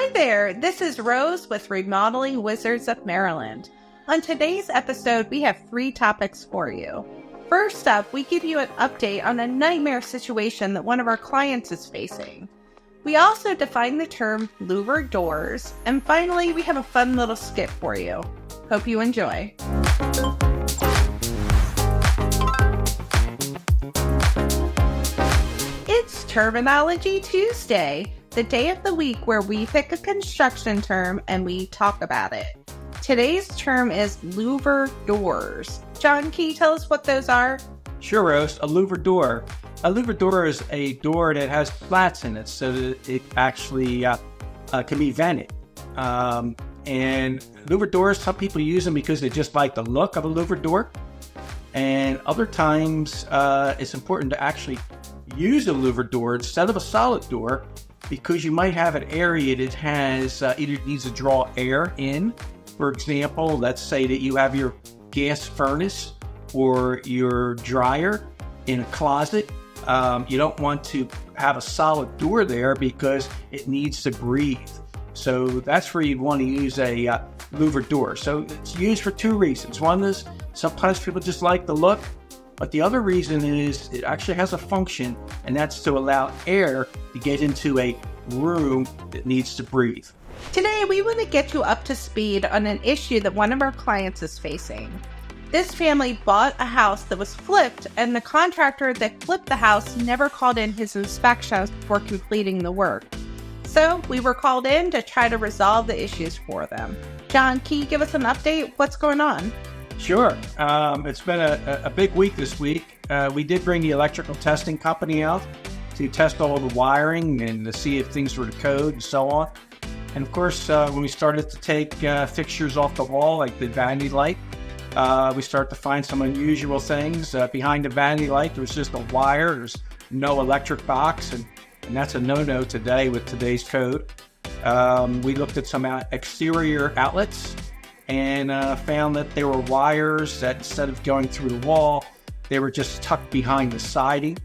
Hi there, this is Rose with Remodeling Wizards of Maryland. On today's episode, we have 3 topics for you. First up, we give you an update on a nightmare situation that one of our clients is facing. We also define the term louver doors, and finally, we have a fun little skit for you. Hope you enjoy. It's Terminology Tuesday, the day of the week where we pick a construction term and we talk about it. Today's term is louver doors. John, can you tell us what those are? Sure, Rose. A louver door. A louver door is a door that has slats in it so that it actually can be vented. And louver doors, some people use them because they just like the look of a louver door. And other times, it's important to actually use a louver door instead of a solid door because you might have an area that has either needs to draw air in. For example, let's say that you have your gas furnace or your dryer in a closet. You don't want to have a solid door there because it needs to breathe. So that's where you'd want to use a louver door. So it's used for 2 reasons. One is sometimes people just like the look, but the other reason is it actually has a function, and that's to allow air to get into a room that needs to breathe. Today, we want to get you up to speed on an issue that one of our clients is facing. This family bought a house that was flipped, and the contractor that flipped the house never called in his inspections before completing the work. So we were called in to try to resolve the issues for them. John, can you give us an update? What's going on? Sure. It's been a big week this week. We did bring the electrical testing company out to test all the wiring and to see if things were to code and so on. And of course, when we started to take fixtures off the wall, like the vanity light, we started to find some unusual things. Behind the vanity light, there was just a wire. There's no electric box, and that's a no-no today with today's code. We looked at some exterior outlets and found that there were wires that instead of going through the wall, they were just tucked behind the siding.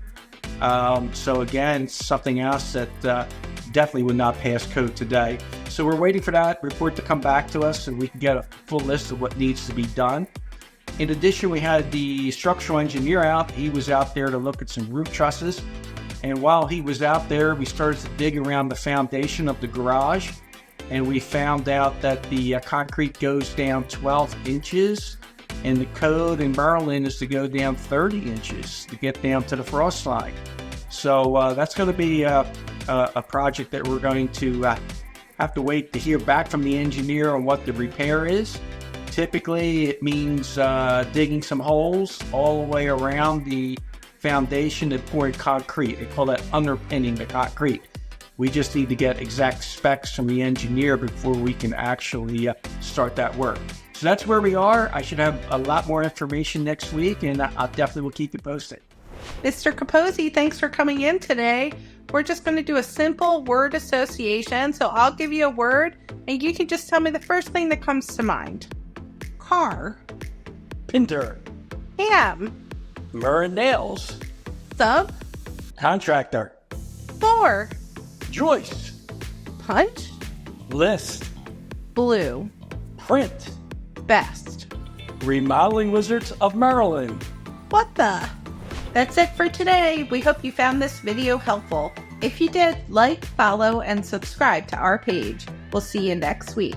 So again, something else that definitely would not pass code today. So we're waiting for that report to come back to us so we can get a full list of what needs to be done. In addition, we had the structural engineer out. He was out there to look at some roof trusses. And while he was out there, we started to dig around the foundation of the garage. And we found out that the concrete goes down 12 inches. And the code in Maryland is to go down 30 inches to get down to the frost line. So that's going to be a project that we're going to have to wait to hear back from the engineer on what the repair is. Typically, it means digging some holes all the way around the foundation and pouring concrete. They call that underpinning the concrete. We just need to get exact specs from the engineer before we can actually start that work. So that's where we are. I should have a lot more information next week, and I definitely will keep you posted. Mr. Capozzi, thanks for coming in today. We're just going to do a simple word association. So I'll give you a word, and you can just tell me the first thing that comes to mind. Car. Pinter. Ham. Murray nails. Sub. Contractor. Floor. Joist. Punch. List. Blue. Print. Best. Remodeling Wizards of Maryland. What the? That's it for today. We hope you found this video helpful. If you did, like, follow, and subscribe to our page. We'll see you next week.